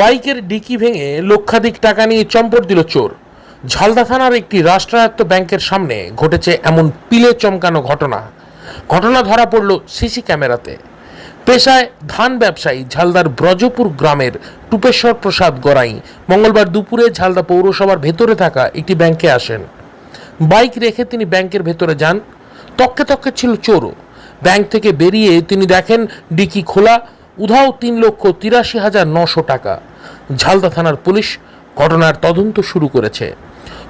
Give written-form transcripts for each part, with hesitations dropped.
বাইকের ডিকি ভেঙে লক্ষাধিক টাকা নিয়ে চম্পট দিল চোর। ঝালদা থানার একটি রাষ্ট্রায়ত্ত ব্যাংকের সামনে ঘটেছে এমন পিলে চমকানো ঘটনা ধরা পড়ল সিসি ক্যামেরাতে। পেশায় ধান ব্যবসায়ী ঝালদার ব্রজপুর গ্রামের টুপেশ্বর প্রসাদ গড়াই মঙ্গলবার দুপুরে ঝালদা পৌরসভার ভেতরে থাকা একটি ব্যাংকে আসেন। বাইক রেখে তিনি ব্যাংকের ভেতরে যান। তককে ছিল চোরও। ব্যাংক থেকে বেরিয়ে তিনি দেখেন ডিকি খোলা, উধাও 3,83,900 টাকা। ঝালদা থানার পুলিশ ঘটনার তদন্ত শুরু করেছে।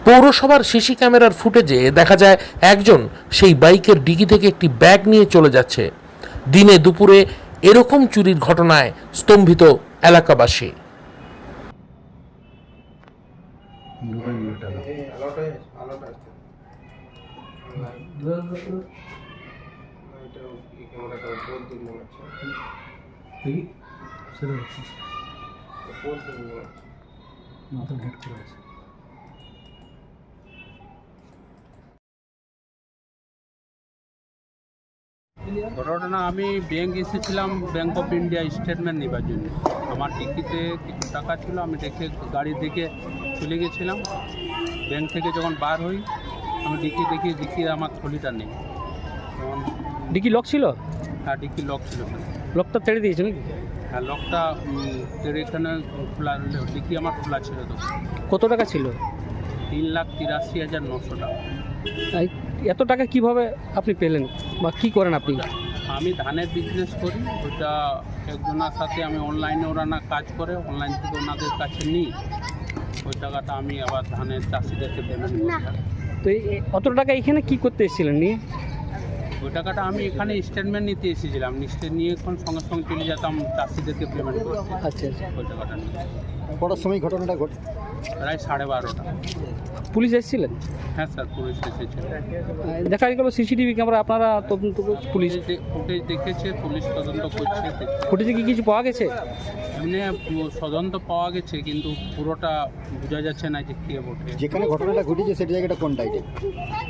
পৌরসভার সিসি ক্যামেরার ফুটেজে দেখা যায় একজন সেই বাইকের ডিকি থেকে একটি ব্যাগ নিয়ে চলে যাচ্ছে। দিনে দুপুরে এরকম চুরির ঘটনায় স্তম্ভিত এলাকাবাসী। ঘটনা আমি ব্যাংক এসেছিলাম, ব্যাংক অফ ইন্ডিয়া স্টেটমেন্ট নেবার জন্য। আমার টিকিতে কিছু টাকা ছিল, আমি গাড়ি দেখে চলে গেছিলাম। ব্যাংক থেকে যখন বার হই আমি দেখি আমার থলিটা নেই। তখন ডিকি লক ছিল? হ্যাঁ, ডিকি লক ছিল। লকটা ছেড়ে দিয়েছে নাকি? হ্যাঁ, লকটা এখানে খোলা, ডিকি আমার খোলা ছিল। তো কত টাকা ছিল? 3,83,900 টাকা। এত টাকা কিভাবে আপনি পেলেন বা কি করেন আপনি? আমি ধানের বিজনেস করি, ওটা একজনের সাথে আমি অনলাইনে, ওরা না কাজ করে, অনলাইন থেকে ওনাদের কাছে নিই। ওই টাকাটা আমি আবার ধানের চাষিদেরকে পেমেন্ট করি। তো অত টাকা এখানে কি করতে এসেছিলেন নিয়ে? ওই টাকাটা আমি এখানে স্টেটমেন্ট নিতে এসেছিলাম, নিয়ে এখন সঙ্গে চলে যেতাম চাষিদেরকে পেমেন্ট করতে। আচ্ছা, ওই টাকাটা নিয়ে কটার সময় ঘটনাটা ঘটে? প্রায় 12:30টা। পুলিশ এসেছিলেন? হ্যাঁ স্যার, পুলিশ এসেছিল। দেখা গেল সিসিটিভি ক্যামেরা আপনারা তদন্ত পুলিশ ফুটেজ দেখেছে, পুলিশ তদন্ত করছে। ফুটেজে কি কিছু পাওয়া গেছে? এমনি তদন্ত পাওয়া গেছে, কিন্তু পুরোটা বোঝা যাচ্ছে না যে কে বটে। যেখানে ঘটনাটা ঘটেছে সেটা জায়গাটা কোনটা?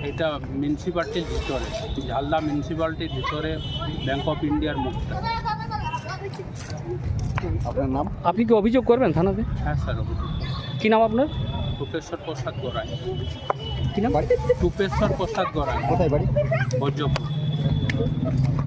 এটা মিউনিসিপ্যালিটির ভিতরে, ঝালদা মিউনিসিপ্যালিটির ভিতরে, ব্যাংক অফ ইন্ডিয়ার মুখটা। আপনার নাম? আপনি কি অভিযোগ করবেন থানাতে? হ্যাঁ স্যার, অভিযোগ। কি নাম আপনার? টুপেশ্বর প্রসাদ গড়াই। কি নাম? টুপেশ্বর প্রসাদ গড়াই, কোথায় বাড়ি? ভোজপুর।